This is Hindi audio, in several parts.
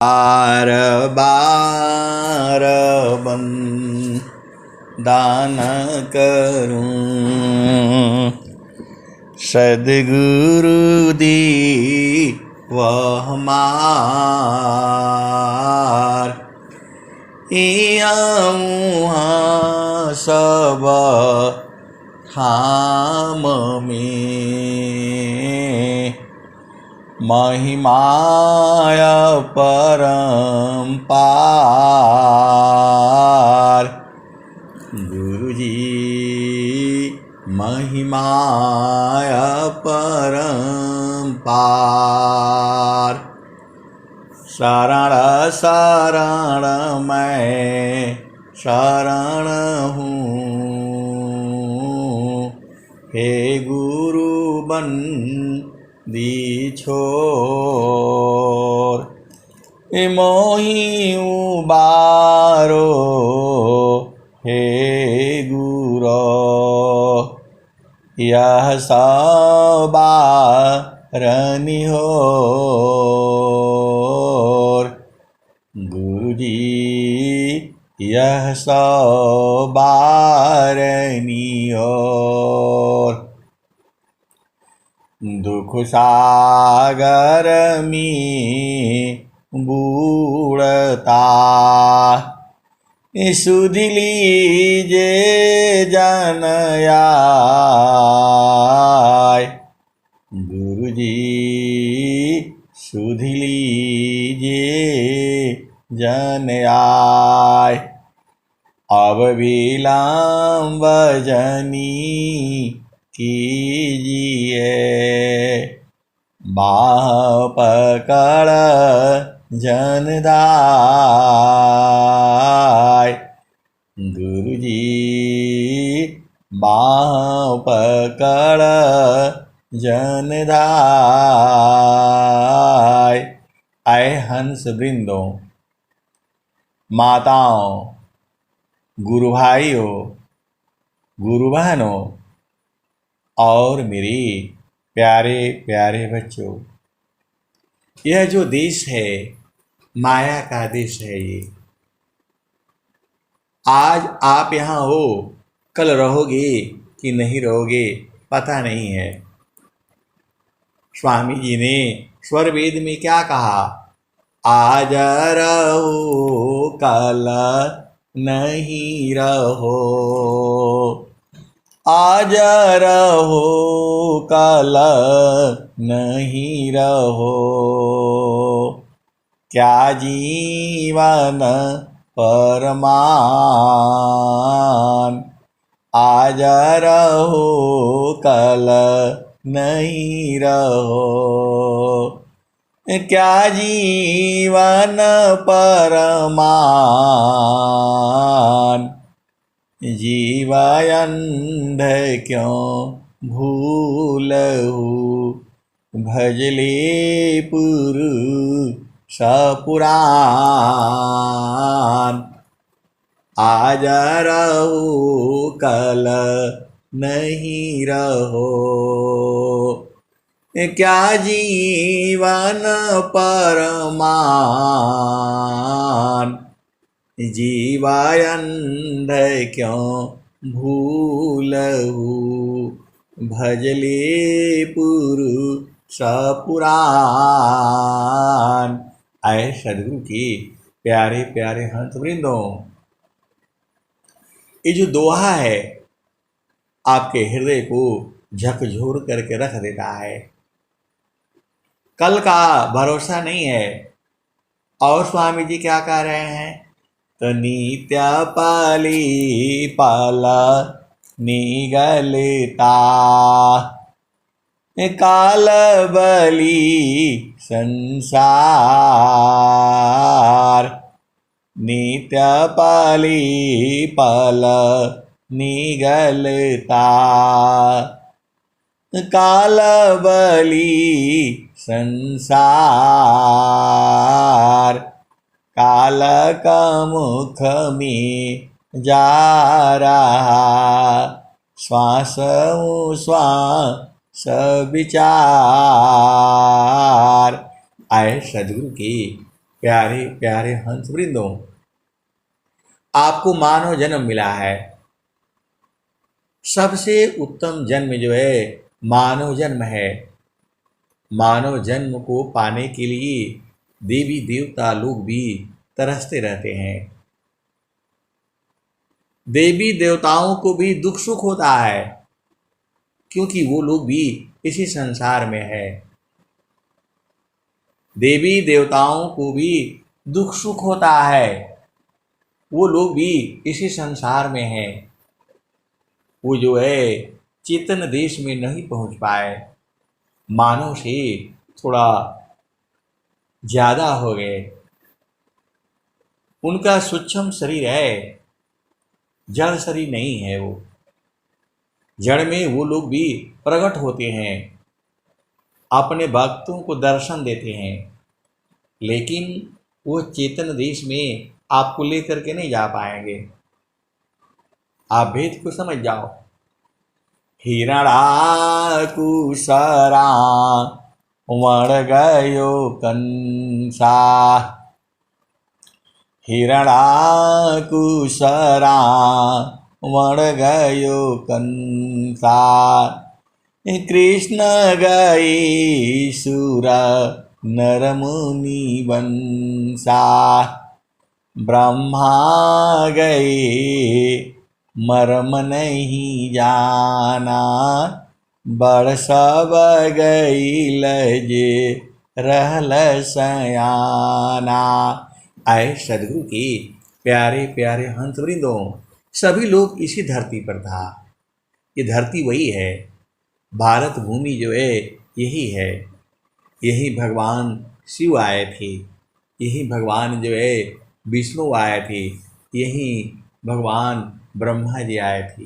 बार बार दान करूं, सद्गुरु दी वह मार। इहाँ सब थाम में महिमाय परम्पार। गुरुजी महिमाय परम्पार। शरण शरण मैं शरण हूँ, हे गुरु बन दी छोर। मोहि उबारो हे गुरो, यह सवारनि होर। गुरुजी यह सवारनि होर। दुख सागर में बूढ़ता, सुध लीजे जन आय। गुरुजी सुध लीजे जन आय। अब विलंब जनी कीजिए, बाह पकड़ जन दाय। गुरुजी बाह पकड़ जन दाय। आए हंस वृंदों, माताओं, गुरु भाइयों, गुरु बहनों और मेरे प्यारे प्यारे बच्चों, यह जो देश है माया का देश है। ये आज आप यहाँ हो, कल रहोगे कि नहीं रहोगे पता नहीं है। स्वामी जी ने स्वर वेद में क्या कहा? आज रहो कल नहीं रहो, आज रहो कल नहीं रहो। क्या जीवन परमान, आज रहो कल नहीं रहो। क्या जीवन परमान, जीवायंध क्यों भूलहु। भजले पुरुष पुराण, आज रहो कल नहीं रहो। क्या जीवन परमान, जीवायंध क्यों भूलहु। भजले पुरुष पुराण। आए सदगुरु के प्यारे प्यारे हंस वृंदों, ये जो दोहा है आपके हृदय को झकझोर करके रख देता है। कल का भरोसा नहीं है। और स्वामी जी क्या कह रहे हैं? तो नित्य पाली पाला निगलता, काल बली संसार। नित्य पाली पल निगलता, काल बली संसार। काल का मुख में जा रहा, श्वास श्वास विचार। आए सदगुरु के प्यारे प्यारे हंस वृंदों, आपको मानव जन्म मिला है। सबसे उत्तम जन्म जो है मानव जन्म है। मानव जन्म को पाने के लिए देवी देवता लोग भी तरसते रहते हैं। देवी देवताओं को भी दुख सुख होता है, क्योंकि वो लोग भी इसी संसार में है। देवी देवताओं को भी दुख सुख होता है, वो लोग भी इसी संसार में हैं। वो जो है चेतन देश में नहीं पहुंच पाए, मानव से थोड़ा ज़्यादा हो गए। उनका सूक्ष्म शरीर है, जड़ शरीर नहीं है। वो जड़ में वो लोग भी प्रकट होते हैं, अपने भक्तों को दर्शन देते हैं, लेकिन वो चेतन देश में आपको लेकर के नहीं जा पाएंगे। आप भेद को समझ जाओ। हिरणाकुशरा वण गयो कंसा, हिरणाकुशरा वण गयो कंसा, कृष्ण गई सुर नर मुनि वंसा, ब्रह्मा गए मर्म नहीं जाना, बड़ सब गई लजे रहल सयाना। आए सदगुरु के प्यारे प्यारे हंसवृंदों, सभी लोग इसी धरती पर था। ये धरती वही है, भारत भूमि जो है यही है। यही भगवान शिव आए थे, यही भगवान जो है विष्णु आए थे, यही भगवान ब्रह्मा जी आए थे,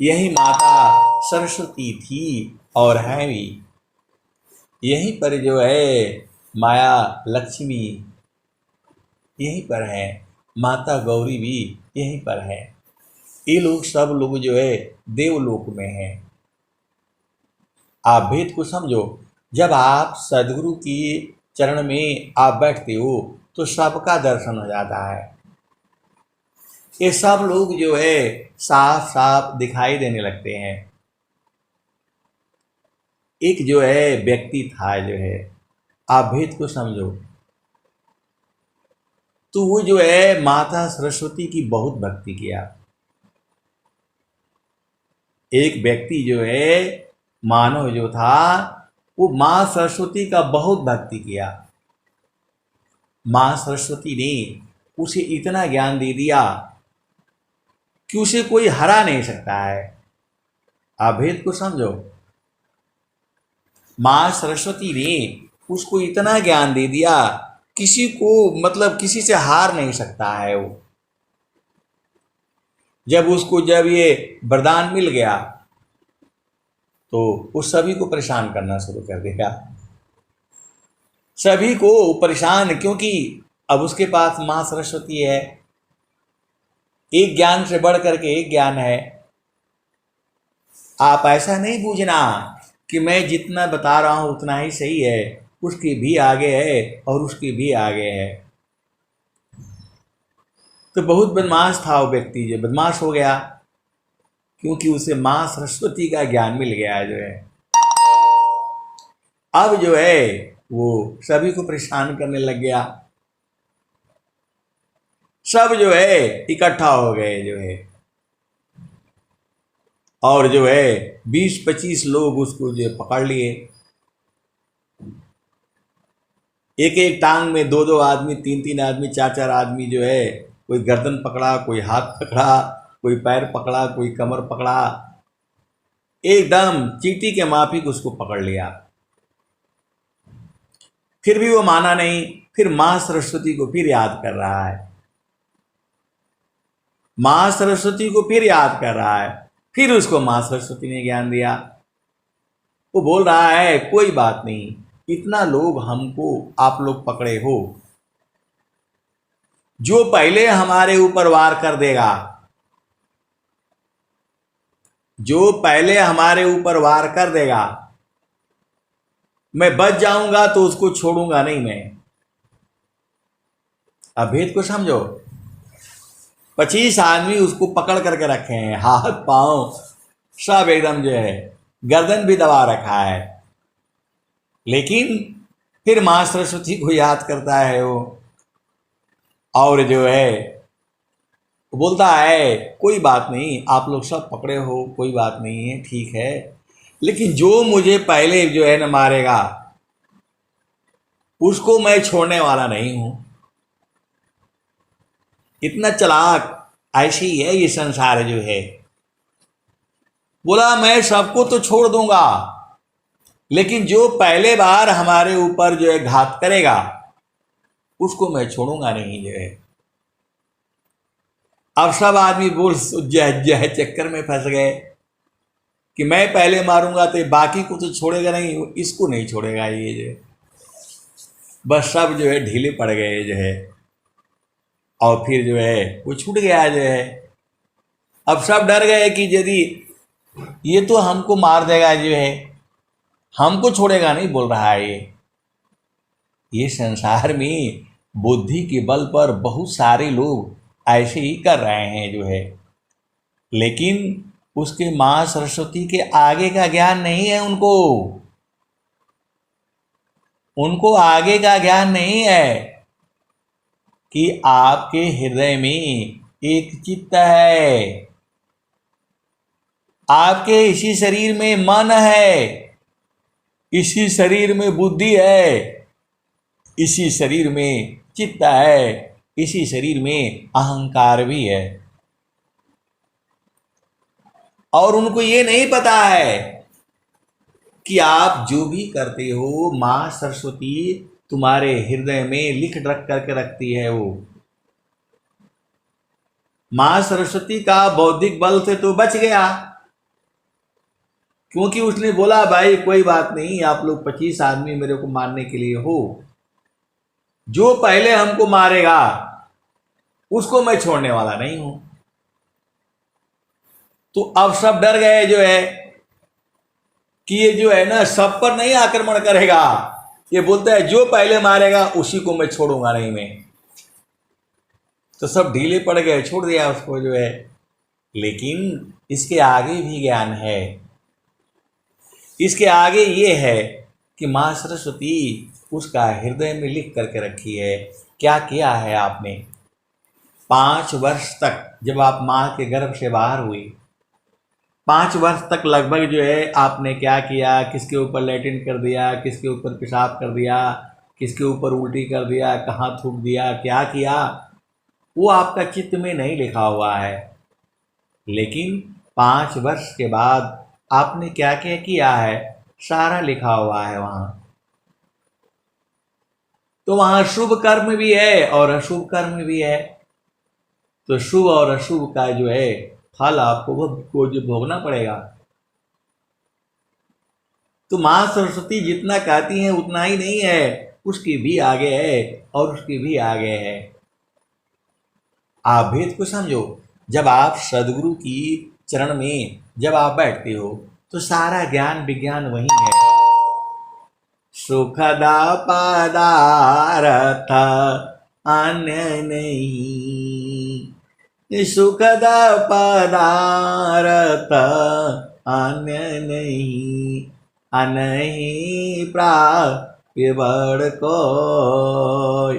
यही माता सरस्वती थी और है भी। यहीं पर जो है माया लक्ष्मी यहीं पर है, माता गौरी भी यहीं पर है। ये लोग सब लोग जो है देवलोक में हैं। आप भेद को समझो। जब आप सदगुरु की चरण में आप बैठते हो तो सबका दर्शन हो जाता है। ये सब लोग जो है साफ साफ दिखाई देने लगते हैं। एक जो है व्यक्ति था जो है, आप भेद को समझो, तो वो जो है माता सरस्वती की बहुत भक्ति किया। एक व्यक्ति जो है मानव जो था वो माँ सरस्वती का बहुत भक्ति किया। माँ सरस्वती ने उसे इतना ज्ञान दे दिया कि उसे कोई हरा नहीं सकता है। आप भेद को समझो। माँ सरस्वती ने उसको इतना ज्ञान दे दिया, किसी को मतलब किसी से हार नहीं सकता है वो। जब ये वरदान मिल गया तो वो सभी को परेशान करना शुरू कर देगा, सभी को परेशान, क्योंकि अब उसके पास माँ सरस्वती है। एक ज्ञान से बढ़ करके एक ज्ञान है। आप ऐसा नहीं बूझना कि मैं जितना बता रहा हूं उतना ही सही है, उसके भी आगे है और उसके भी आगे है। तो बहुत बदमाश था वो व्यक्ति, जो बदमाश हो गया क्योंकि उसे माँ सरस्वती का ज्ञान मिल गया जो है। अब जो है वो सभी को परेशान करने लग गया। सब जो है इकट्ठा हो गए जो है, और जो है 20-25 लोग उसको जो पकड़ लिए। एक एक टांग में 2-2 आदमी, 3-3 आदमी, 4-4 आदमी जो है, कोई गर्दन पकड़ा, कोई हाथ पकड़ा, कोई पैर पकड़ा, कोई कमर पकड़ा, एकदम चींटी के माफिक उसको पकड़ लिया। फिर भी वो माना नहीं। फिर माँ सरस्वती को फिर याद कर रहा है, माँ सरस्वती को फिर याद कर रहा है। फिर उसको माँ सरस्वती ने ज्ञान दिया। वो बोल रहा है कोई बात नहीं, इतना लोग हमको आप लोग पकड़े हो, जो पहले हमारे ऊपर वार कर देगा, जो पहले हमारे ऊपर वार कर देगा, मैं बच जाऊंगा तो उसको छोड़ूंगा नहीं मैं। अब भेद को समझो। 25 आदमी उसको पकड़ करके रखे हैं, हाथ पांव सब एकदम जो है, गर्दन भी दबा रखा है, लेकिन फिर मां सरस्वती को याद करता है वो, और जो है बोलता है कोई बात नहीं, आप लोग सब पकड़े हो, कोई बात नहीं है, ठीक है, लेकिन जो मुझे पहले जो है न मारेगा उसको मैं छोड़ने वाला नहीं हूं। इतना चालाक ऐसी ही है ये संसार जो है। बोला मैं सबको तो छोड़ दूंगा, लेकिन जो पहले बार हमारे ऊपर जो है घात करेगा उसको मैं छोड़ूंगा नहीं जो है। अब सब आदमी बोल जह चक्कर में फंस गए कि मैं पहले मारूंगा तो बाकी को तो छोड़ेगा नहीं, इसको नहीं छोड़ेगा ये जो है। बस सब जो है ढीले पड़ गए जो है, और फिर जो है वो छूट गया जो है। अब सब डर गए कि यदि ये तो हमको मार देगा जो है, हमको छोड़ेगा नहीं बोल रहा है ये संसार में बुद्धि के बल पर बहुत सारे लोग ऐसे ही कर रहे हैं जो है, लेकिन उसके मां सरस्वती के आगे का ज्ञान नहीं है उनको आगे का ज्ञान नहीं है कि आपके हृदय में एक चित्त है, आपके इसी शरीर में मन है, इसी शरीर में बुद्धि है, इसी शरीर में चित्त है, इसी शरीर में अहंकार भी है। और उनको ये नहीं पता है कि आप जो भी करते हो मां सरस्वती तुम्हारे हृदय में लिख रख करके रखती है। वो मां सरस्वती का बौद्धिक बल से तो बच गया, क्योंकि उसने बोला भाई कोई बात नहीं, आप लोग 25 आदमी मेरे को मारने के लिए हो, जो पहले हमको मारेगा उसको मैं छोड़ने वाला नहीं हूं। तो अब सब डर गए जो है कि ये जो है ना सब पर नहीं आक्रमण करेगा, ये बोलता है जो पहले मारेगा उसी को मैं छोड़ूंगा नहीं मैं। तो सब ढीले पड़ गए, छोड़ दिया उसको जो है। लेकिन इसके आगे भी ज्ञान है, इसके आगे ये है कि मां सरस्वती उसका हृदय में लिख करके रखी है। क्या किया है आपने 5 वर्ष तक, जब आप मां के गर्भ से बाहर हुई, 5 वर्ष तक लगभग जो है आपने क्या किया, किसके ऊपर लैट्रिन कर दिया, किसके ऊपर पेशाब कर दिया, किसके ऊपर उल्टी कर दिया, कहाँ थूक दिया, क्या किया, वो आपका चित्त में नहीं लिखा हुआ है। लेकिन 5 वर्ष के बाद आपने क्या क्या किया है सारा लिखा हुआ है वहाँ। तो वहाँ शुभ कर्म भी है और अशुभ कर्म भी है। तो शुभ और अशुभ का जो है फल आपको जो भोगना पड़ेगा। तो मां सरस्वती जितना कहती हैं उतना ही नहीं है, उसकी भी आगे है और उसकी भी आगे है। आप भेद को समझो। जब आप सदगुरु की चरण में जब आप बैठते हो तो सारा ज्ञान विज्ञान वही है। सुखदा पदार्थ अन्य नहीं, सुखदा पदार्थ अन्य नहीं, अनहि प्राप्य बड़ कोय।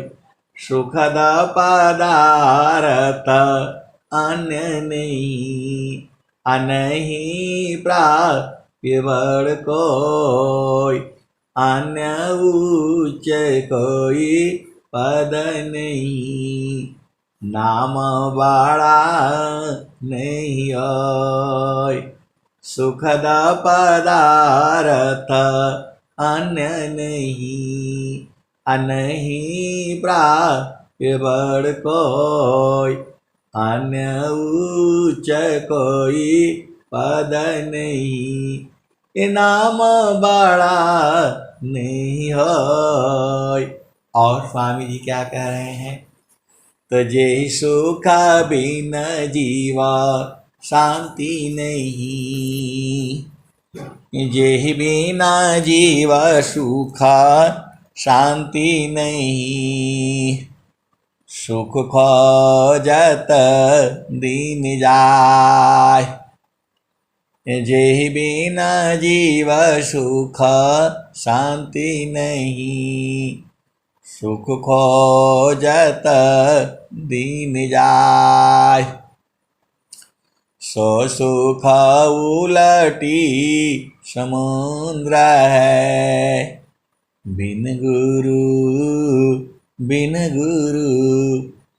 सुखद पदार्थ अन्य नहीं, अनहि प्राप्य बड़ कोय। अन्य उच्च कोई पद नहीं, नाम बड़ा नहीं होय। सुखद पदार्थ अन्य नहीं, अनहि प्राप्य बड़ कोय। अन्य उच्च कोई पद नहीं, नाम बड़ा नहीं होय। और स्वामी जी क्या कह रहे हैं, तो जे सुख बिन जीवा शांति नहीं, जे बिना जीव सुख शांति नहीं। सुख खोजत दीन जाय। जेहि बिना जीव सुख शांति नहीं, सुख खोजत दीन जाय। सो सुख उलटी समुद्र है, बिन गुरु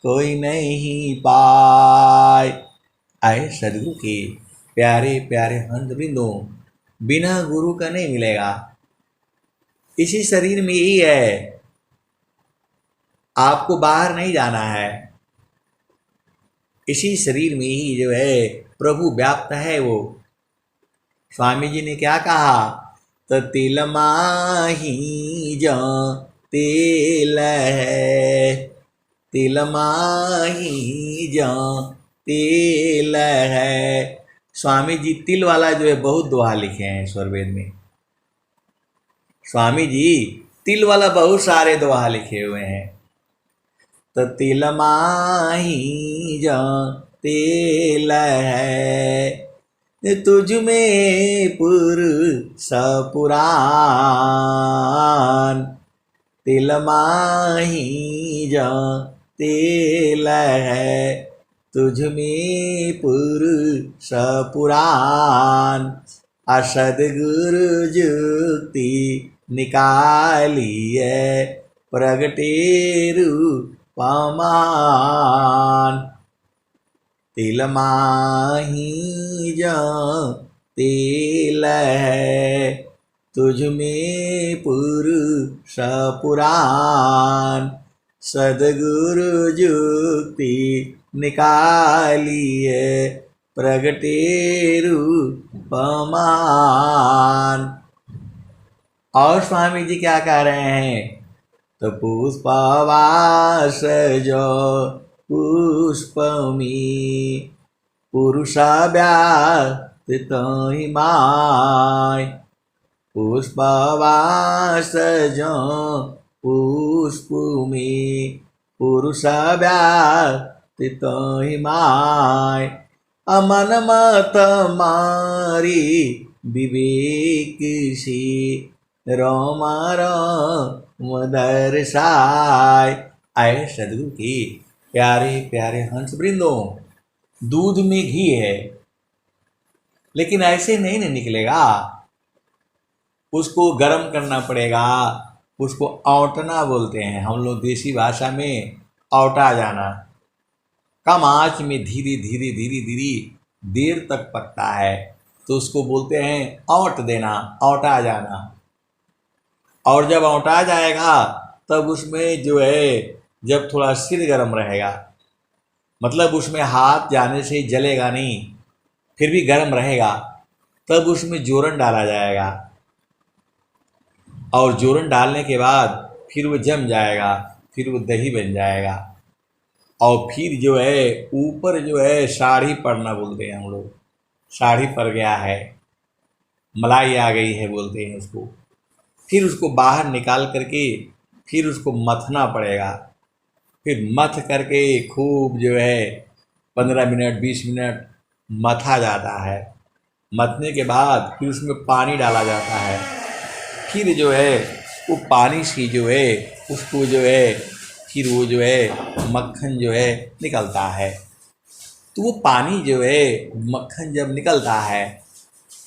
कोई नहीं पाए। आए सदगुरु के प्यारे प्यारे हंस बिंदु, बिना गुरु का नहीं मिलेगा। इसी शरीर में ही है, आपको बाहर नहीं जाना है। इसी शरीर में ही जो है प्रभु व्याप्त है। वो स्वामी जी ने क्या कहा, तो तिल माही जो तेल है, तिल माही जो तेल है। स्वामी जी तिल वाला जो है बहुत दोहा लिखे हैं स्वरवेद में। स्वामी जी तिल वाला बहुत सारे दोहा लिखे हुए हैं। तो तिल माही जो तेल है, तुझ में पुरुष पुराण। तिल माही जो तेल है, तुझ में पुरुष पुराण। सद्गुरु जुक्ति निकालिए, प्रगटे रूपमान। तिल माही जो तेल है, तुझ में पुरुष पुराण। सद्गुरु जुक्ति निकालिए, प्रगटे रूपमान। और स्वामी जी क्या कह रहे हैं, तो पुष्पवास जो पुष्पमी, पुरुष व्याप्त तहि माय। पुष्पवास जो पुष्पमी, पुरुष व्याप्त तहि माय। अमन मत मारी विवेक सी, रोमा रोम दर्शाय। आए सदगुरु की प्यारे प्यारे हंस वृंदों, दूध में घी है, लेकिन ऐसे नहीं न निकलेगा। उसको गर्म करना पड़ेगा, उसको औंटना बोलते हैं हम लोग देसी भाषा में, औटा जाना। कम आंच में धीरे धीरे धीरे धीरे देर तक पकता है, तो उसको बोलते हैं औंट देना, औटा जाना। और जब औंटा जाएगा तब उसमें जो है, जब थोड़ा सिर गर्म रहेगा, मतलब उसमें हाथ जाने से जलेगा नहीं, फिर भी गर्म रहेगा, तब उसमें जोरन डाला जाएगा। और जोरन डालने के बाद फिर वो जम जाएगा, फिर वो दही बन जाएगा। और फिर जो है ऊपर जो है साड़ी पड़ना बोलते हैं हम लोग, साड़ी पड़ गया है, मलाई आ गई है बोलते हैं उसको। फिर उसको बाहर निकाल करके फिर उसको मथना पड़ेगा। फिर मथ करके खूब जो है 15 मिनट 20 मिनट मथा जाता है। मथने के बाद फिर उसमें पानी डाला जाता है। फिर जो है वो पानी से जो है उसको जो है फिर वो जो है मक्खन जो है निकलता है। तो वो पानी जो है मक्खन जब निकलता है,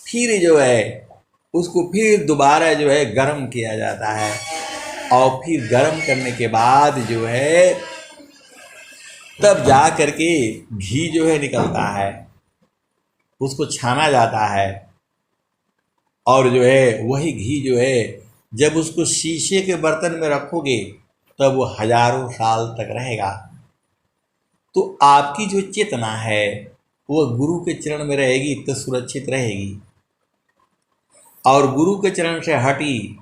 फिर जो है उसको फिर दोबारा जो है गर्म किया जाता है। और फिर गर्म करने के बाद जो है तब जा करके घी जो है निकलता है, उसको छाना जाता है। और जो है वही घी जो है जब उसको शीशे के बर्तन में रखोगे तब वो हजारों साल तक रहेगा। तो आपकी जो चेतना है वह गुरु के चरण में रहेगी तो सुरक्षित रहेगी। और गुरु के चरण से हटी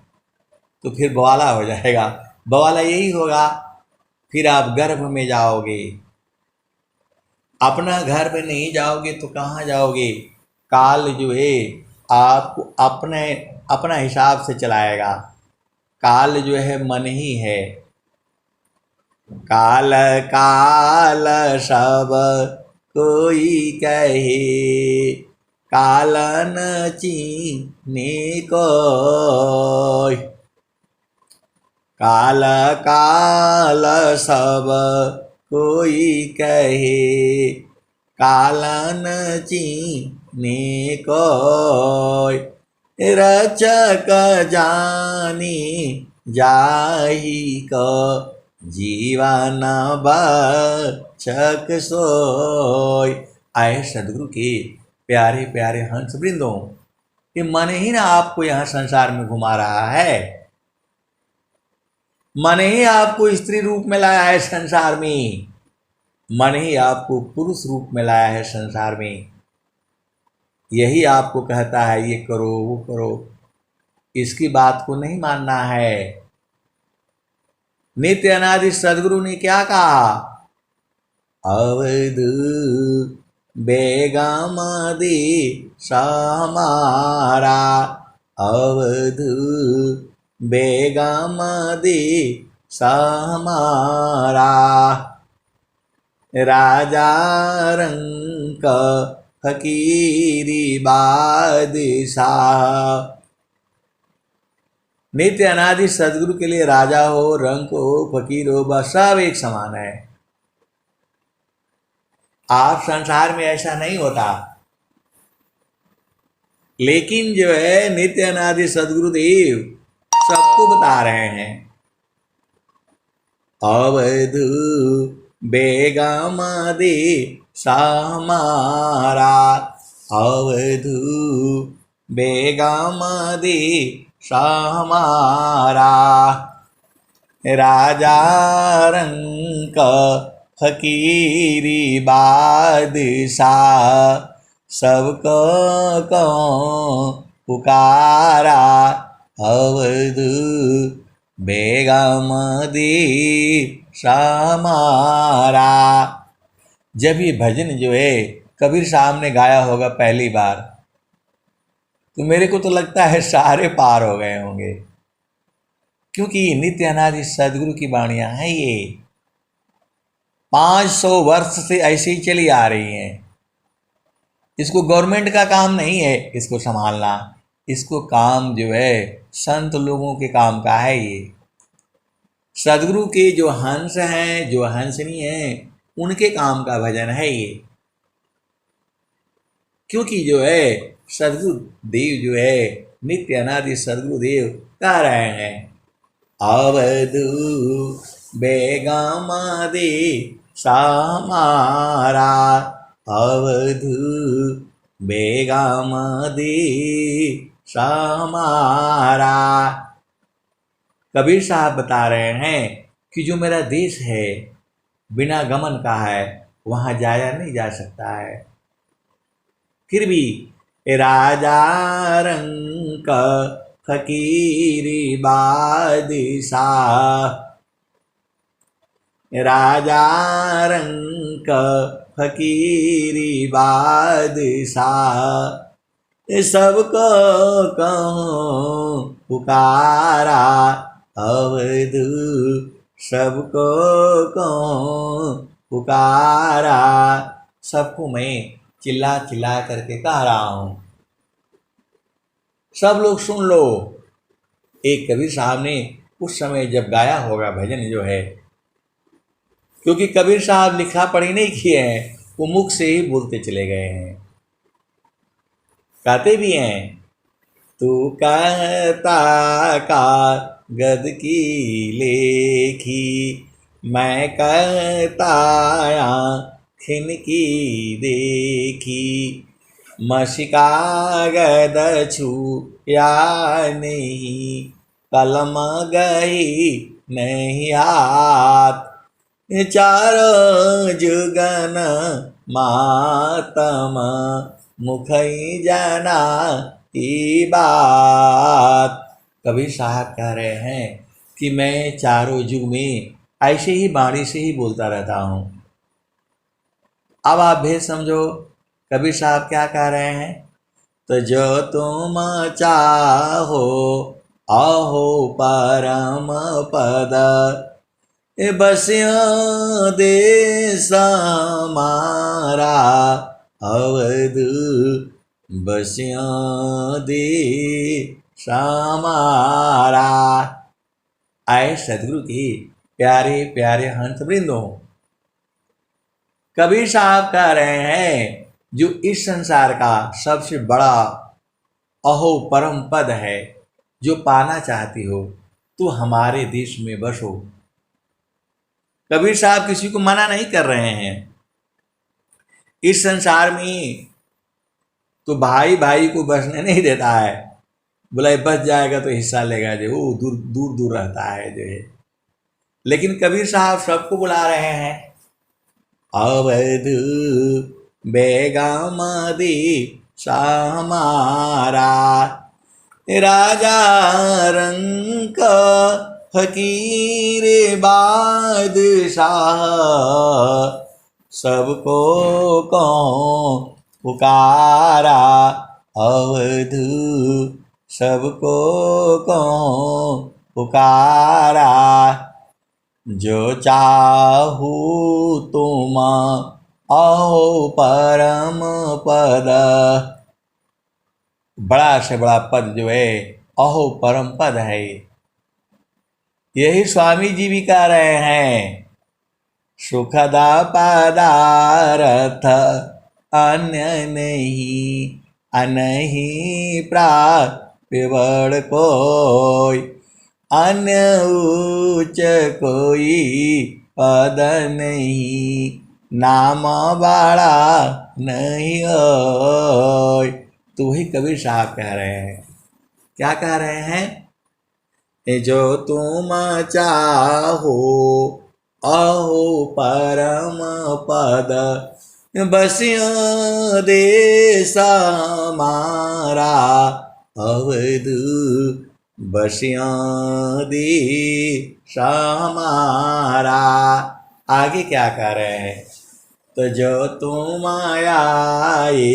तो फिर बवाला हो जाएगा। बवाला यही होगा, फिर आप गर्भ में जाओगे। अपना घर में नहीं जाओगे तो कहाँ जाओगे? काल जो है आपको अपना हिसाब से चलाएगा। काल जो है मन ही है। काल काल सब कोई कहे, कालन चीने कोय। काल काल सब कोई कहे, कालन चीने कोय। रचक जानी जाहि को, जीवन बचक सोय। आए सदगुरु के प्यारे प्यारे हंस वृंदों, कि मन ही ना आपको यहाँ संसार में घुमा रहा है, मन ही आपको स्त्री रूप में लाया है संसार में, मन ही आपको पुरुष रूप में लाया है संसार में। यही आपको कहता है ये करो वो करो, इसकी बात को नहीं मानना है। नित्य अनादि सदगुरु ने क्या कहा? अवध बेगमदि समारा, अवध बेगमदि समारा। राजा रंक फकीरी बादशाह। नित्य अनादि सदगुरु के लिए राजा हो, रंक हो, फकीर हो, बस सब एक समान है। आप संसार में ऐसा नहीं होता, लेकिन जो है नित्य अनादि सदगुरुदेव सबको बता रहे हैं। अवध बेगमदि समारा, अवध बेगमदि समारा। राजा रंक फकीरी बादशाह, सबको पुकारा। अवध बेगमदि समारा। जब ये भजन जो है कबीर साहब ने गाया होगा पहली बार, तो मेरे को तो लगता है सारे पार हो गए होंगे, क्योंकि नित्य अनादि सदगुरु की वाणियां हैं। ये 500 वर्ष से ऐसे ही चली आ रही हैं। इसको गवर्नमेंट का काम नहीं है इसको संभालना, इसको काम जो है संत लोगों के काम का है। ये सदगुरु के जो हंस हैं, जो हंसनी हैं, उनके काम का भजन है ये। क्योंकि जो है सदगुरु देव जो है नित्य अनादि सदगुरु देव कह रहे हैं, अवध बेगमदि समारा, अवध बेगमदि समारा। कबीर साहब बता रहे हैं कि जो मेरा देश है बिना गमन का है, वहाँ जाया नहीं जा सकता है। फिर भी राजा रंक फकीरी बादशाह, राजा रंक फकीरी बादशाह। सबको कहूँ पुकारा, अवध सबको कहूँ पुकारा। सबको मैं चिल्ला चिल्ला करके कह रहा हूँ, सब लोग सुन लो। एक कबीर साहब ने उस समय जब गाया होगा भजन जो है, क्योंकि कबीर साहब लिखा पढ़ी नहीं किए हैं, वो मुख से ही बोलते चले गए हैं। कहते भी हैं, तू कहता का गद की लेखी, मैं कहता आँखिन की देखी। मशिका गद छू या नहीं, कलम गई नहीं हाथ। चारों जुगन मातम, मुखई जना की बात। कबीर साहब कह रहे हैं कि मैं चारों युग में ऐसे ही बाणी से ही बोलता रहता हूँ। अब आप भेद समझो कबीर साहब क्या कह रहे हैं। तो जो तुम चाहो आहो परम पद, बस्यो देश हमारा अवध, बस्यो देश हमारा। आए सदगुरु की प्यारे प्यारे हंस वृंदों, कबीर साहब कह रहे हैं जो इस संसार का सबसे बड़ा अहो परम पद है, जो पाना चाहती हो तो हमारे देश में बसो। कबीर साहब किसी को मना नहीं कर रहे हैं। इस संसार में तो भाई भाई को बसने नहीं देता है, बोला बस जाएगा तो हिस्सा लेगा, जो वो दूर दूर दूर रहता है जो है। लेकिन कबीर साहब सबको बुला रहे हैं। अवध बेगम देश हमारा, राजा रंक फकीर बादशाह, सबको कौन पुकारा। अवध सबको कौन पुकारा, जो चाहू तुम आओ परम पद। बड़ा से बड़ा पद जो है अहो परम पद है। यही स्वामी जी भी कह रहे हैं, सुखदा पदारथ अन्य नहीं, अनहि प्राप्य कोई, अन्य उच्च कोई पद नहीं, नाम बड़ा नहीं होय। तो ही कबीर साहब कह रहे हैं। क्या कह रहे हैं? जो तुम चाहो अहो परम पद, बस्यो देश हमारा अवध, बस्यो देश हमारा। आगे क्या कह रहे हैं? तो जो तुम आए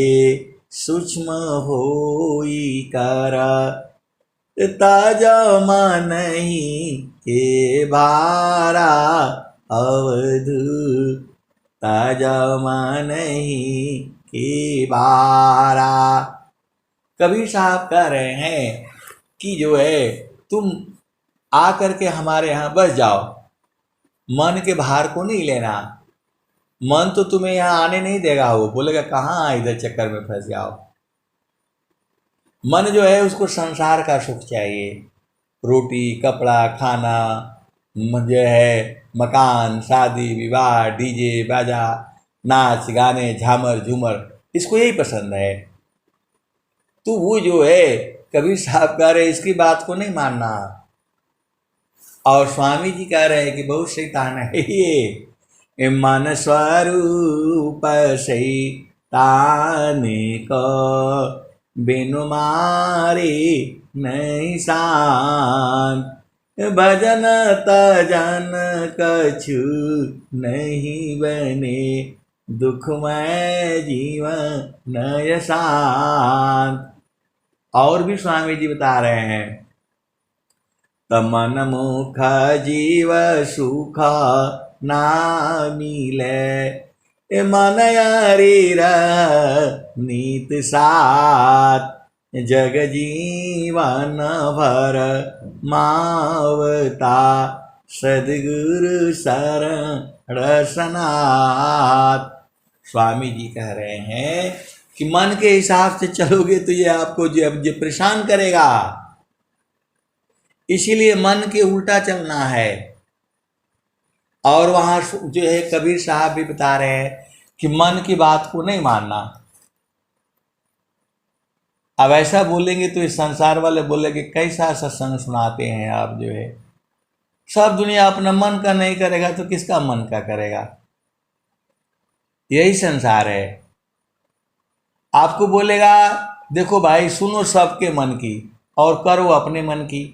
सूक्ष्म होई कर, ताजा नहीं के भारा अवध, ताजा नहीं के भारा। कबीर साहब कह रहे हैं कि जो है तुम आकर के हमारे यहाँ बस जाओ, मन के भार को नहीं लेना। मन तो तुम्हें यहाँ आने नहीं देगा, वो बोलेगा कहाँ इधर चक्कर में फंस जाओ। मन जो है उसको संसार का सुख चाहिए, रोटी कपड़ा खाना, जो है मकान शादी विवाह डीजे बाजा नाच गाने झामर झूमर, इसको यही पसंद है। तो वो जो है कबीर साहब कह रहे इसकी बात को नहीं मानना। और स्वामी जी कह रहे हैं कि बहुत शैतान है ये, मन स्वरूप शैतान को बिनु मारे नहीं शांत, भजन तजन कछु नहीं बने, दुखमय जीवन नय शांत। और भी स्वामी जी बता रहे हैं, मन मुख जीव सुख ना मिले, मन यारी नीत साथ, जग जीवन भर मावता, सदगुरु शरण रसनाथ। स्वामी जी कह रहे हैं कि मन के हिसाब से चलोगे तो ये आपको जो परेशान करेगा, इसीलिए मन के उल्टा चलना है। और वहाँ जो है कबीर साहब भी बता रहे हैं कि मन की बात को नहीं मानना। अब ऐसा बोलेंगे तो इस संसार वाले बोलेंगे कैसा सत्संग सुनाते हैं आप, जो है सब दुनिया अपना मन का नहीं करेगा तो किसका मन का करेगा। यही संसार है। आपको बोलेगा देखो भाई सुनो सबके मन की और करो अपने मन की।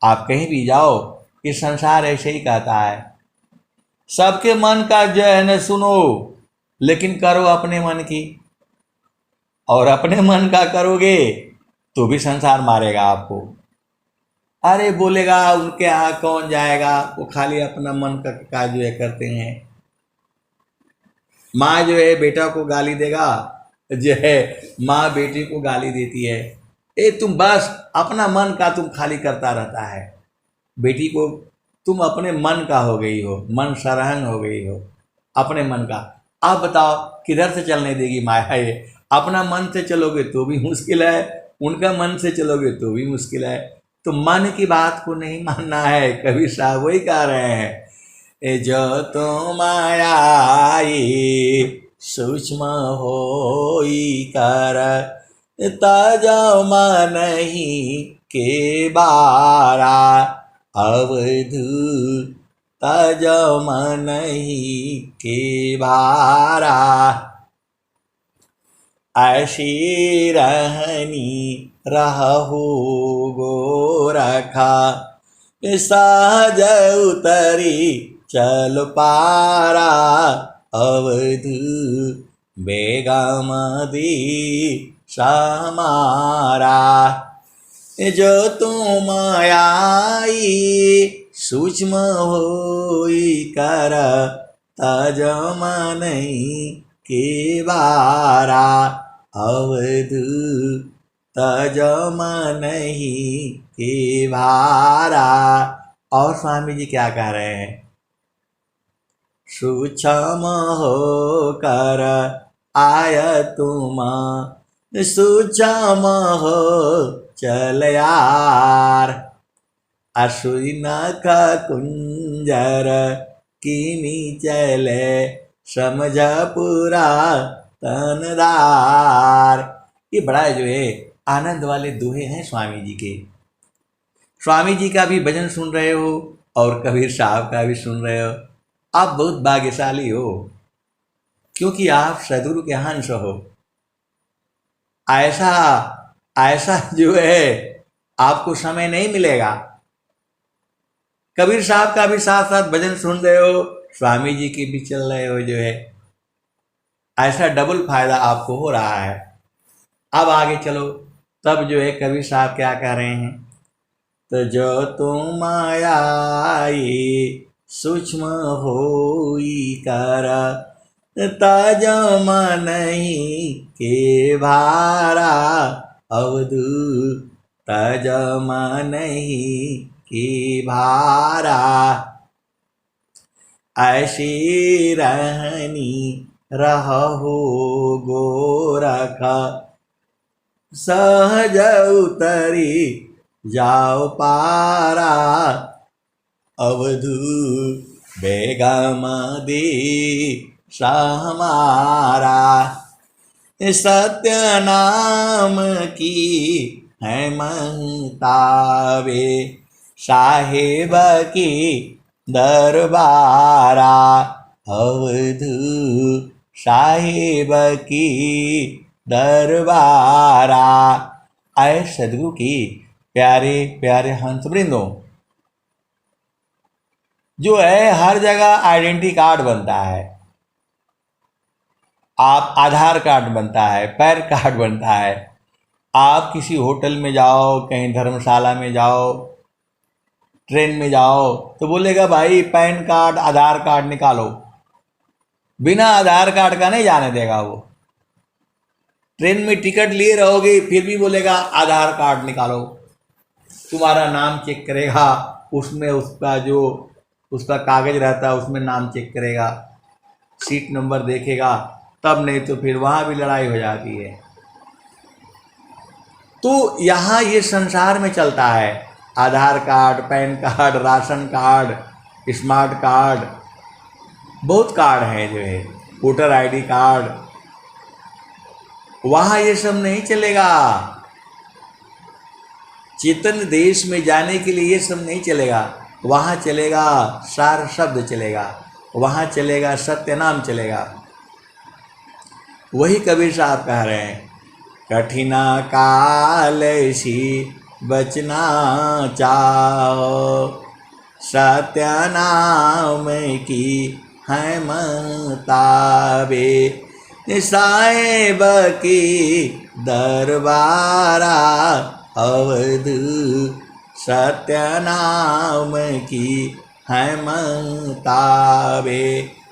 आप कहीं भी जाओ ये संसार ऐसे ही कहता है, सबके मन का जो है न सुनो लेकिन करो अपने मन की। और अपने मन का करोगे तो भी संसार मारेगा आपको। अरे बोलेगा उनके यहाँ कौन जाएगा, वो खाली अपना मन का जो है करते हैं। माँ जो है बेटा को गाली देगा, जो है माँ बेटी को गाली देती है, ए तुम बस अपना मन का तुम खाली करता रहता है। बेटी को तुम अपने मन का हो गई हो, मन सरहंग हो गई हो अपने मन का। आप बताओ किधर से चलने देगी माया ये। अपना मन से चलोगे तो भी मुश्किल है, उनका मन से चलोगे तो भी मुश्किल है। तो मन की बात को नहीं मानना है। कबीर साहब वही कह रहे हैं, ए जो तो मायाई सूक्ष्म होई कर ताजा नहीं के बारा अवधू ताजा नहीं के भारा। ऐसी रहनी रहू गोरखा सहज उतरी चल पारा अवधू बेगमदी समारा। जो तुम आई सूक्ष्म होई कर तजम नहीं के बारा अवधू तजम नहीं के भारा। और स्वामी जी क्या कह रहे हैं, सूक्ष्म हो कर आय तुम सूक्ष्म हो चल यार असुई नख कुंजर किमी चले समझ पूरा तनदार। ये बड़ा जो है आनंद वाले दोहे हैं स्वामी जी के। स्वामी जी का भी भजन सुन रहे हो और कबीर साहब का भी सुन रहे हो। आप बहुत भाग्यशाली हो, क्योंकि आप सदगुरु के हंस हो। ऐसा ऐसा जो है आपको समय नहीं मिलेगा। कबीर साहब का भी साथ साथ भजन सुन रहे हो, स्वामी जी की भी चल रहे हो, जो है ऐसा डबल फायदा आपको हो रहा है। अब आगे चलो, तब जो है कबीर साहब क्या कह रहे हैं, तो जो तुम आई सूक्ष्म होई कर ताजम नहीं के भारा अवधू ताजम नहीं के भारा। ऐसी रहनी रहो गोरखा सहज उतरी जाओ पारा अवधू बेगम दी हमारा। सत्य नाम की है महतावे साहेब की दरबारा अवधू साहेब की दरबारा। आए सदगुरु की प्यारे प्यारे हंसवृंदों, जो है हर जगह आइडेंटिटी कार्ड बनता है, आप आधार कार्ड बनता है, पैन कार्ड बनता है। आप किसी होटल में जाओ, कहीं धर्मशाला में जाओ, ट्रेन में जाओ, तो बोलेगा भाई पैन कार्ड आधार कार्ड निकालो। बिना आधार कार्ड का नहीं जाने देगा वो। ट्रेन में टिकट लिए रहोगे फिर भी बोलेगा आधार कार्ड निकालो। तुम्हारा नाम चेक करेगा, उसमें उसका जो उसका कागज रहता है उसमें नाम चेक करेगा, सीट नंबर देखेगा, तब नहीं तो फिर वहाँ भी लड़ाई हो जाती है। तो यहाँ ये संसार में चलता है, Aadhaar card, PAN card, ration card, smart card, बहुत कार्ड हैं जो है, वोटर आईडी कार्ड। वहाँ ये सब नहीं चलेगा। चेतन देश में जाने के लिए ये सब नहीं चलेगा। वहाँ चलेगा सार शब्द चलेगा, वहाँ चलेगा सत्य नाम चलेगा। वही कबीर साहब कह रहे हैं, कठिना काल सी बचना चाहो सत्य नाम की है महताबे साहेब की दरबारा अवधू सत्य नाम की है महताबे।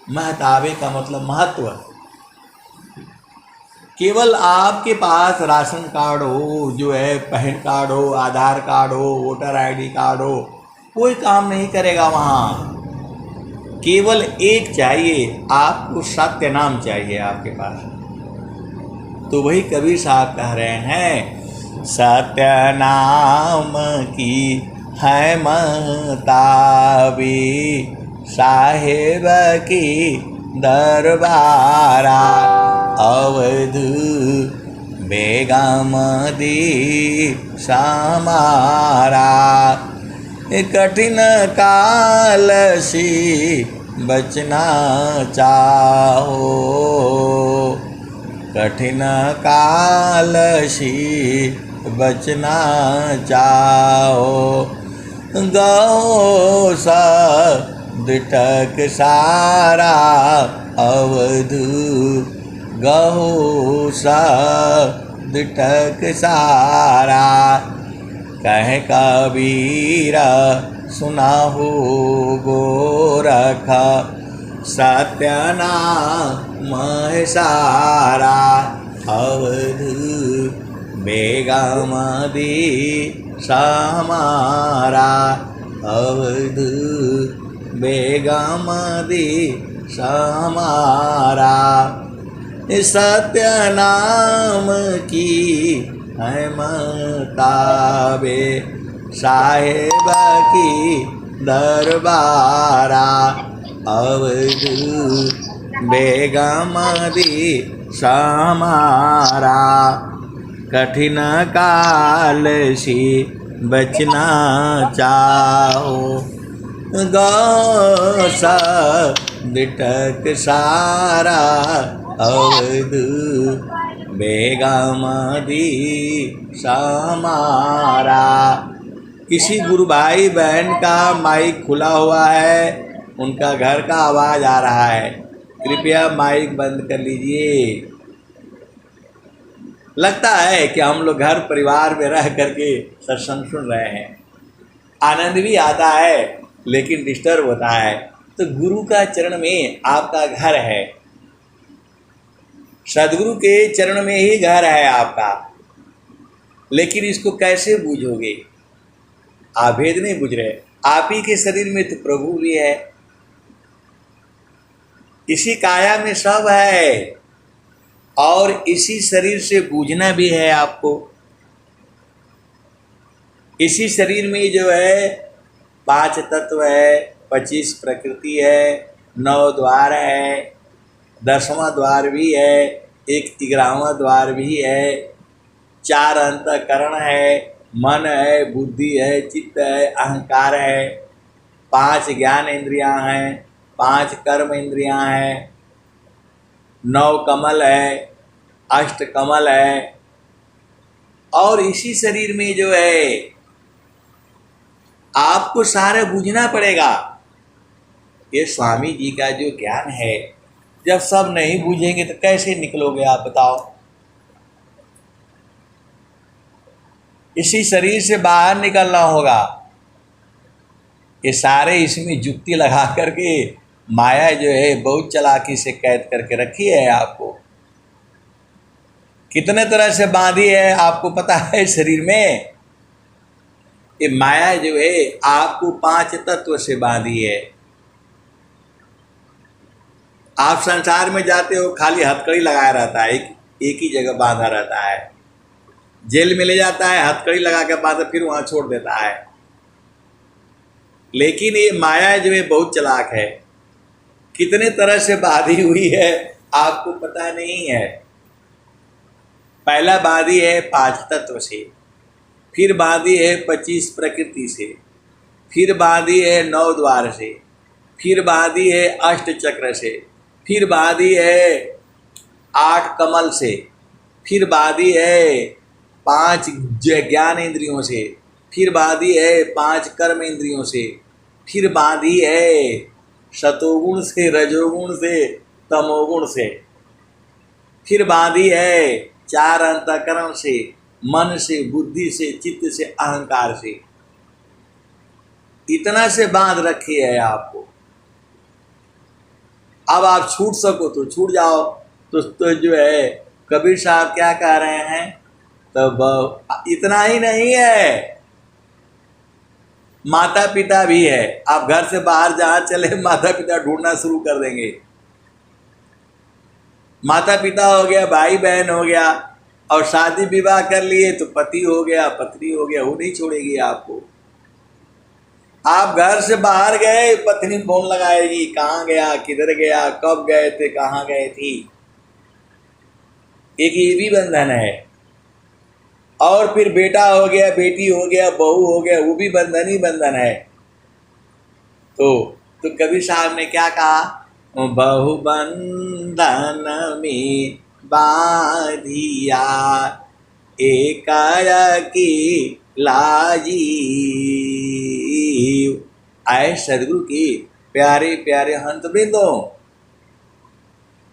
महताबे का मतलब महत्व। केवल आपके पास राशन कार्ड हो, जो है पैन कार्ड हो, आधार कार्ड हो, वोटर आईडी कार्ड हो, कोई काम नहीं करेगा वहाँ। केवल एक चाहिए, आपको सत्य नाम चाहिए आपके पास। तो वही कबीर साहब कह रहे हैं, सत्य नाम की है महताबी, साहेब की दरबारा, अवध बेगम दी समारा। कठिन काल सी बचना चाहो, कठिन काल सी बचना चाहो। गौ दिटक सारा अवध, गौ दिटक सारा। कह कबीरा सुनाहु गोरख, सत्य नाम सारा। अवध बेगम दी समारा, अवध बेगम दी समारा। सत्य नाम की है महताबे, साहेब की दरबारा, अवध बेगम दी समारा। कठिन काल सी बचना चाहो, गौ दिटक सारा। अवध बेगम दी समारा। किसी गुरु भाई बहन का माइक खुला हुआ है, उनका घर का आवाज़ आ रहा है, कृपया माइक बंद कर लीजिए। लगता है कि हम लोग घर परिवार में रह करके सत्संग सुन रहे हैं, आनंद भी आता है लेकिन डिस्टर्ब होता है। तो गुरु का चरण में आपका घर है, सदगुरु के चरण में ही घर है आपका, लेकिन इसको कैसे बूझोगे? आप भेद नहीं बूझ रहे। आप ही के शरीर में तो प्रभु भी है, इसी काया में सब है, और इसी शरीर से बूझना भी है आपको। इसी शरीर में जो है 5 तत्व है, 25 प्रकृति है, 9 द्वार है, 10वां द्वार भी है, 11वां द्वार भी है, 4 अंतःकरण है, मन है, बुद्धि है, चित्त है, अहंकार है, 5 ज्ञान इंद्रियां हैं, 5 कर्म इंद्रियां हैं, 9 कमल है, 8 कमल है। और इसी शरीर में जो है आपको सारा बूझना पड़ेगा। ये स्वामी जी का जो ज्ञान है, जब सब नहीं बूझेंगे तो कैसे निकलोगे आप बताओ? इसी शरीर से बाहर निकलना होगा। ये सारे इसमें युक्ति लगा करके माया जो है बहुत चालाकी से कैद करके रखी है आपको। कितने तरह से बांधी है आपको पता है शरीर में? ये माया जो है आपको 5 तत्व से बांधी है। आप संसार में जाते हो, खाली हथकड़ी लगाया रहता है, एक ही जगह बांधा रहता है। जेल में ले जाता है, हथकड़ी लगा के बांधा, फिर वहाँ छोड़ देता है। लेकिन ये माया जो है बहुत चालाक है, कितने तरह से बांधी हुई है आपको पता नहीं है। पहला बांधी है 5 तत्व से, फिर बांधी है 25 प्रकृति से, फिर बांधी है 9 द्वार से, फिर बांधी है 8 चक्र से, फिर बांधी है 8 कमल से, फिर बांधी है 5 ज्ञान इंद्रियों से, फिर बांधी है 5 कर्म इंद्रियों से, फिर बांधी है सतोगुण से, रजोगुण से, तमोगुण से, फिर बांधी है 4 अंतःकरण से, मन से, बुद्धि से, चित्त से, अहंकार से। इतना से बांध रखी है आपको। अब आप छूट सको तो छूट जाओ। तो जो है कबीर साहब क्या कह रहे हैं, तब इतना ही नहीं है, माता पिता भी है। आप घर से बाहर जहाँ चले माता पिता ढूंढना शुरू कर देंगे। माता पिता हो गया, भाई बहन हो गया, और शादी विवाह कर लिए तो पति हो गया, पत्नी हो गया, वो नहीं छोड़ेगी आपको। आप घर से बाहर गए, पत्नी फोन लगाएगी, कहाँ गया, किधर गया, कब गए थे, कहाँ गए थी। एक ये भी बंधन है। और फिर बेटा हो गया, बेटी हो गया, बहू हो गया, वो भी बंधन ही बंधन है। तो कबीर साहब ने क्या कहा, बहु बंधन में बांधिया एकाकी लाजी। आए सदगुरु के प्यारे प्यारे हंत वृंदों,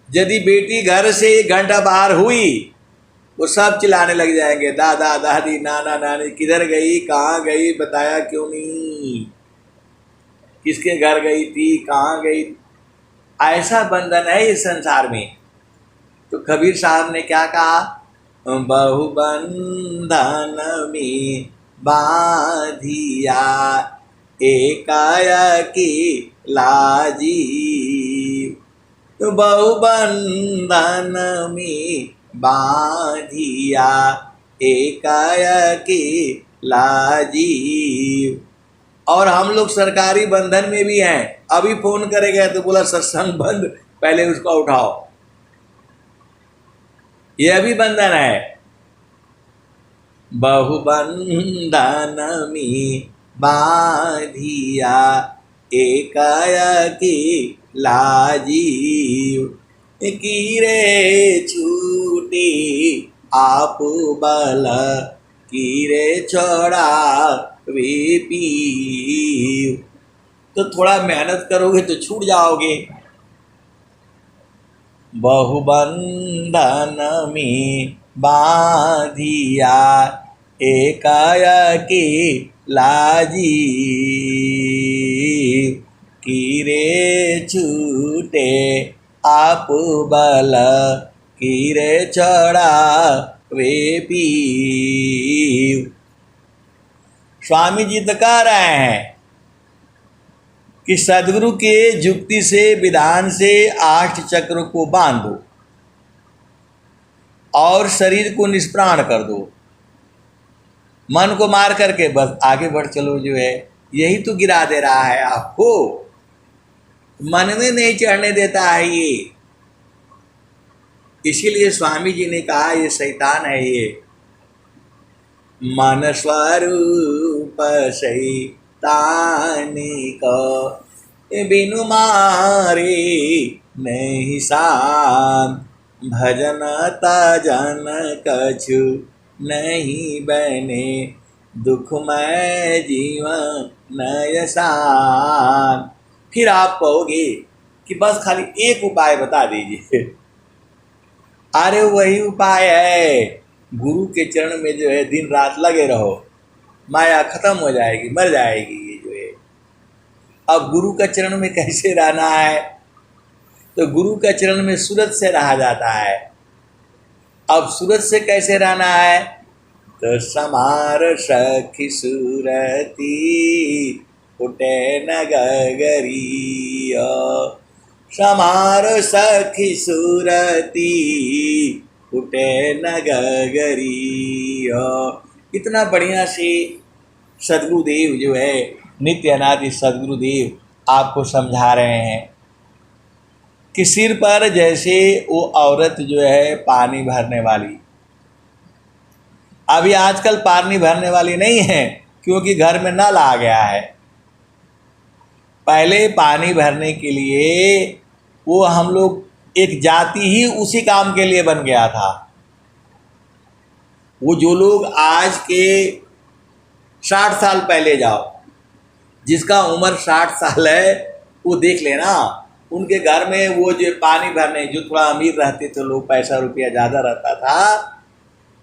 यदि बेटी घर से 1 घंटा बाहर हुई, वो सब चिल्लाने लग जाएंगे, दादा दादी नाना नानी किधर गई, कहाँ गई, बताया क्यों नहीं, किसके घर गई थी, कहाँ गई। ऐसा बंधन है इस संसार में। तो कबीर साहब ने क्या कहा, बहु बंधन में बांधिया एकाकी लाजी। तो बहु बंधन में बांधिया एकाकी लाजी। और हम लोग सरकारी बंधन में भी हैं। अभी फोन करेगा तो बोला सत्संग बंद, पहले उसको उठाओ। यह भी बंधन है। बहु बंधन में बांधिया एकाकी लाजी। कीरे छूटी आप बल कीरे छोड़ा वे पी। तो थोड़ा मेहनत करोगे तो छूट जाओगे। बहु बंधन में बांधिया एकाकी लाजी। कीरे छूटे आप बल कीरे चढ़ा वे पी। स्वामी जी तो कह रहे हैं कि सदगुरु के जुक्ति से, विधान से 8 चक्र को बांध दो और शरीर को निष्प्राण कर दो, मन को मार करके बस आगे बढ़ चलो। जो है यही तो गिरा दे रहा है आपको, मन में नहीं चढ़ने देता है ये। इसीलिए स्वामी जी ने कहा ये शैतान है ये। मन स्वरूप शैतान को बिनु मारे नहीं शाम। भजन तजन कछु नहीं बने दुखमय जीवन नयसान। फिर आप कहोगे कि बस खाली एक उपाय बता दीजिए। अरे वही उपाय है, गुरु के चरण में जो है दिन रात लगे रहो, माया खत्म हो जाएगी, मर जाएगी ये जो है। अब गुरु का चरण में कैसे रहना है, तो गुरु का चरण में सूरत से रहा जाता है। अब सूरत से कैसे रहना है, तो समार सखी सूरती उठे न गगरिया। समार सखी सूरती उठे न गगरिया। इतना बढ़िया से सदगुरुदेव जो है, नित्य अनादि सदगुरुदेव आपको समझा रहे हैं कि सिर पर जैसे वो औरत जो है पानी भरने वाली, अभी आजकल पानी भरने वाली नहीं है क्योंकि घर में नल आ गया है। पहले पानी भरने के लिए वो हम लोग एक जाति ही उसी काम के लिए बन गया था। वो जो लोग आज के 60 साल पहले जाओ, जिसका उम्र 60 साल है वो देख लेना, उनके घर में वो जो पानी भरने, जो थोड़ा अमीर रहते थे लोग, पैसा रुपया ज़्यादा रहता था,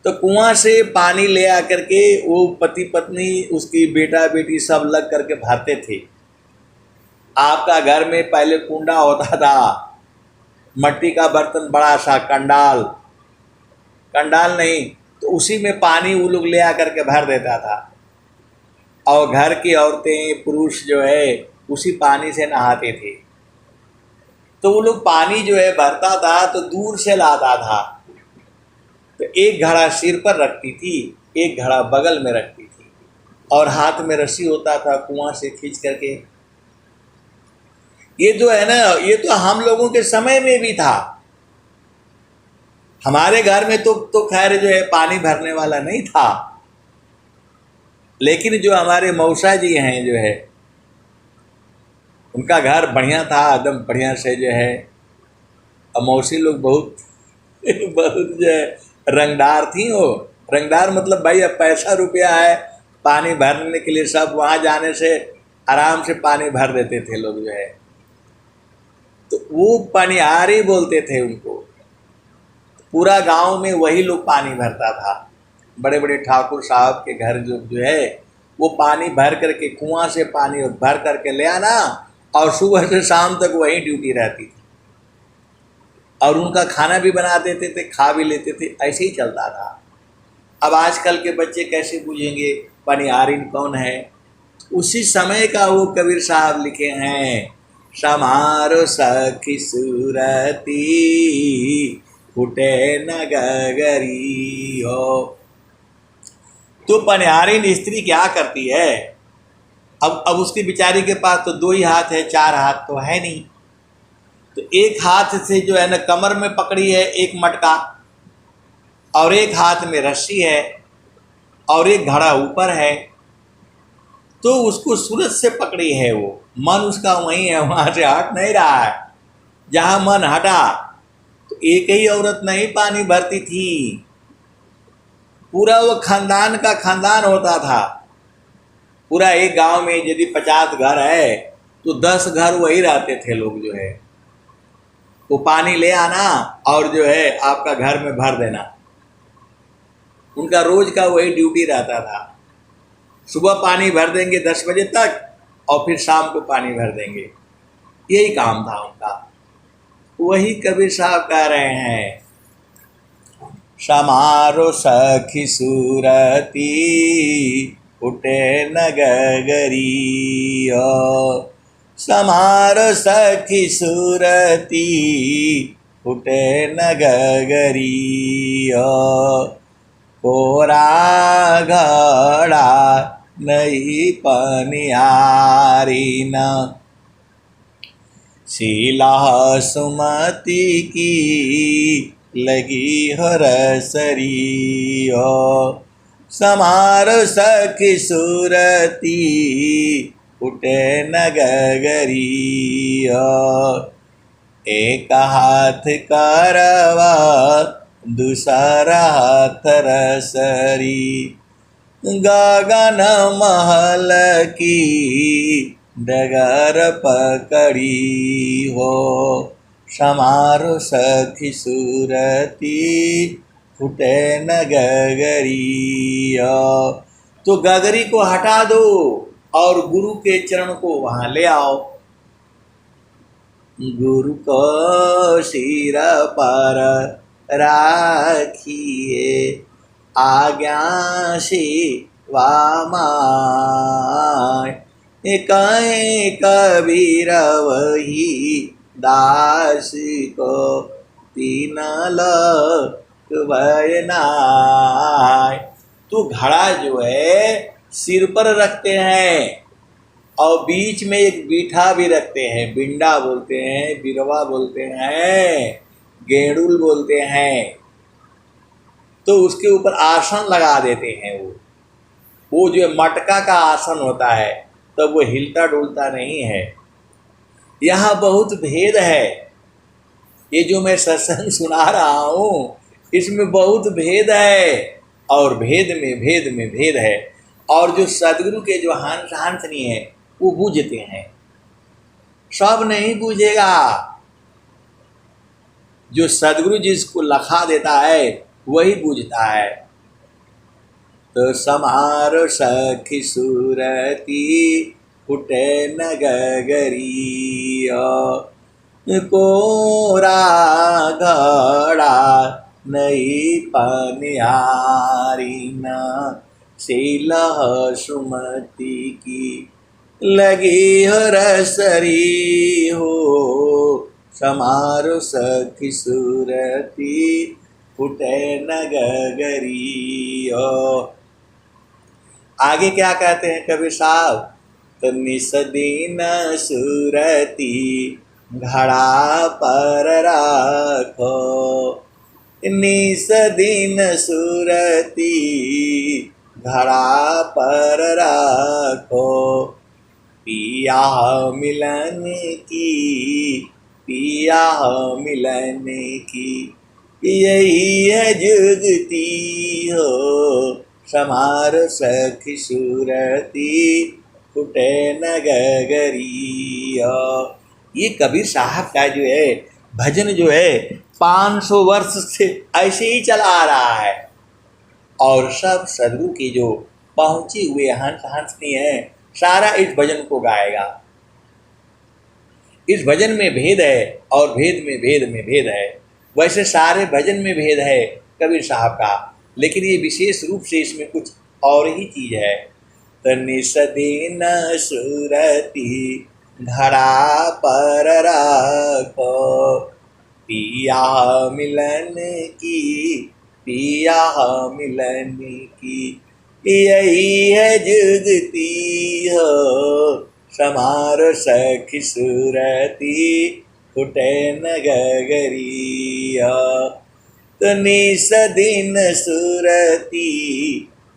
तो कुआं से पानी ले आकर के वो पति पत्नी उसकी बेटा बेटी सब लग करके भरते थे। आपका घर में पहले कुंडा होता था, मट्टी का बर्तन बड़ा सा, कंडाल, कंडाल नहीं तो उसी में पानी वो लोग ले आकर के भर देता था, और घर की औरतें पुरुष जो है उसी पानी से नहाते थे। तो वो लोग पानी जो है भरता था तो दूर से लाता था, तो एक घड़ा सिर पर रखती थी, एक घड़ा बगल में रखती थी, और हाथ में रस्सी होता था, कुआं से खींच करके। ये जो है ना, ये तो हम लोगों के समय में भी था। हमारे घर में तो खैर जो है पानी भरने वाला नहीं था, लेकिन जो हमारे मौसा जी हैं जो है उनका घर बढ़िया था, एकदम बढ़िया से जो है। और मौसी लोग बहुत बहुत जो है रंगदार थी। वो रंगदार मतलब भाई अब पैसा रुपया है, पानी भरने के लिए सब वहाँ जाने से आराम से पानी भर देते थे लोग जो है। तो वो पनिहारी बोलते थे उनको। पूरा गांव में वही लोग पानी भरता था। बड़े बड़े ठाकुर साहब के घर जो है वो पानी भर करके, कुआं से पानी भर करके ले आना, और सुबह से शाम तक वही ड्यूटी रहती थी। और उनका खाना भी बना देते थे, खा भी लेते थे, ऐसे ही चलता था। अब आजकल के बच्चे कैसे पूछेंगे पनिहारिन कौन है? उसी समय का वो कबीर साहब लिखे हैं, समारो सखी सूरती फुटे न गगरी हो। तो पनिहारिन स्त्री क्या करती है? अब उसकी बेचारी के पास तो 2 ही हाथ है, 4 हाथ तो है नहीं। तो एक हाथ से जो है ना कमर में पकड़ी है एक मटका, और एक हाथ में रस्सी है, और एक घड़ा ऊपर है। तो उसको सूरज से पकड़ी है, वो मन उसका वहीं है, वहाँ से हट नहीं रहा है। जहाँ मन हटा तो एक ही औरत नहीं पानी भरती थी, पूरा वो खानदान का खानदान होता था। पूरा एक गांव में यदि 50 घर है तो 10 घर वही रहते थे लोग जो है। वो पानी ले आना और जो है आपका घर में भर देना, उनका रोज का वही ड्यूटी रहता था। सुबह पानी भर देंगे 10 बजे तक, और फिर शाम को पानी भर देंगे, यही काम था उनका। वही कबीर साहब कह रहे हैं, समारो सखी सूरती उठे न गगरी हो। समारो सखी सूरती उठे न गगरी हो। कोरा घड़ा नहीं पनिहारी न, शीला सुमति की लगी हो रसरी हो। समार सखी सूरती उठे न गगरी हो। एक हाथ करवा दूसरा हाथ रसरी, गगन महल की डगर पकड़ी हो। समारो सखी सूरती फुटे न गगरी हो। तो गगरी को हटा दो और गुरु के चरण को वहां ले आओ। गुरु को सिर पर राखिए, आज्ञा सेवा माय। कहीं कबीर वही दास को तीन लोक भयनाय। तो घड़ा जो है सिर पर रखते हैं, और बीच में एक बीठा भी रखते हैं। बिंडा बोलते हैं, बिरवा बोलते हैं, गेड़ुल बोलते हैं। तो उसके ऊपर आसन लगा देते हैं। वो जो मटका का आसन होता है, तब वो हिलता डुलता नहीं है। यहाँ बहुत भेद है। ये जो मैं सत्संग सुना रहा हूँ इसमें बहुत भेद है, और भेद में भेद में भेद है। और जो सदगुरु के जो हांसनी है वो बूझते हैं, सब नहीं बूझेगा। जो सदगुरु जिसको लखा देता है वही बूझता है। तो समारो सखी सूरती फुटे न गगरिया कोरा घड़ा नई पनियारी न शीलह सुमति की लगी हो रसरी हो समारो सखी सूरती फुटे न गगरिया। आगे क्या कहते हैं कबीर साहब? तो निसदीन सूरती घड़ा पर राखो, निसदीन सूरती घड़ा पर राखो, पिया मिलन की, पिया मिलन की यही है जुगती हो समारो सखी सूरती फुटे न गगरिया। ये कबीर साहब का जो है भजन जो है 500 वर्ष से ऐसे ही चला आ रहा है और सब सदगुरु के जो पहुंचे हुए हंस हंसनी है सारा इस भजन को गाएगा। इस भजन में भेद है और भेद में भेद में भेद है। वैसे सारे भजन में भेद है कबीर साहब का, लेकिन ये विशेष रूप से इसमें कुछ और ही चीज है। निसदीन सूरती घड़ा पर राखो, पिया मिलन की, पिया मिलन की यही है जुगती हो समारो सखी सूरती फुटे न गगरिया। तो निसदीन सूरती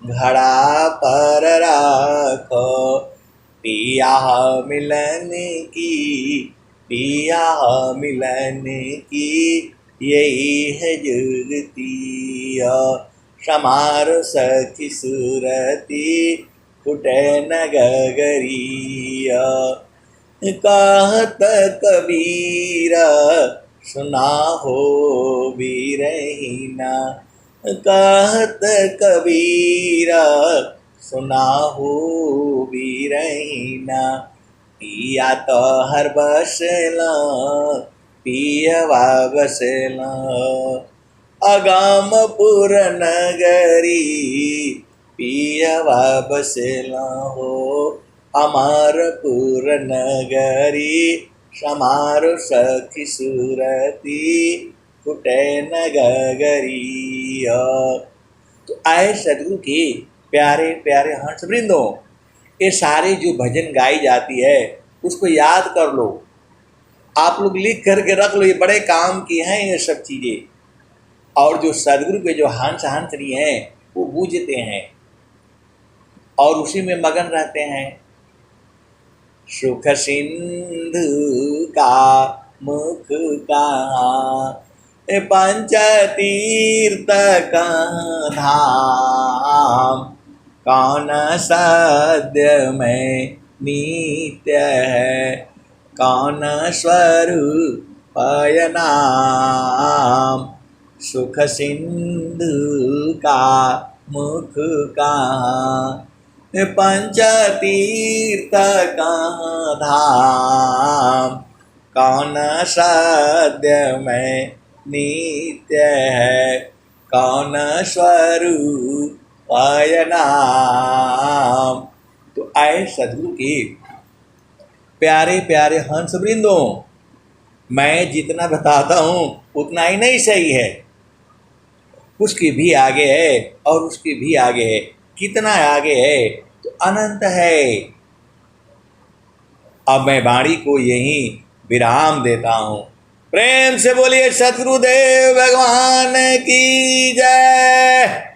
घड़ा पर राखो, पिया मिलन की, पिया मिलन की यही है जुगती समारो सखी सूरती फुटे न गगरिया। कहत कबीरा सुना हो बीरहीना, कहत कबीरा सुना हो बीरहीना, पिया तो हर बसला पियवा बसला, अगामपुर नगरी पियवा बसला हो अमरपुर नगरी समारो सखी सूरती फुटे न गगरिया। तो आए सदगुरु के प्यारे प्यारे हंस वृंदों, ये सारे जो भजन गाई जाती है उसको याद कर लो, आप लोग लिख करके रख लो, ये बड़े काम की हैं ये सब चीज़ें। और जो सदगुरु के जो हंस हंसनी हैं वो बूझते हैं और उसी में मगन रहते हैं। सुख सिंधु का मुख कहाँ, पंच तीर्थ का धाम, कौन सद्य में नित्य है, कौन स्वरूप नाम। सुख सिंधु का मुख कहाँ, पंच तीर्थ का धाम, कौन सद्य में नित्य है, कौन स्वरूप नाम। तो आए सदगुरु के प्यारे प्यारे हंस वृंदों, मैं जितना बताता हूँ उतना ही नहीं सही है, उसके भी आगे है और उसके भी आगे है। कितना आगे है? तो अनंत है। अब मैं वाणी को यहीं विराम देता हूँ। प्रेम से बोलिए सद्गुरुदेव भगवान की जय।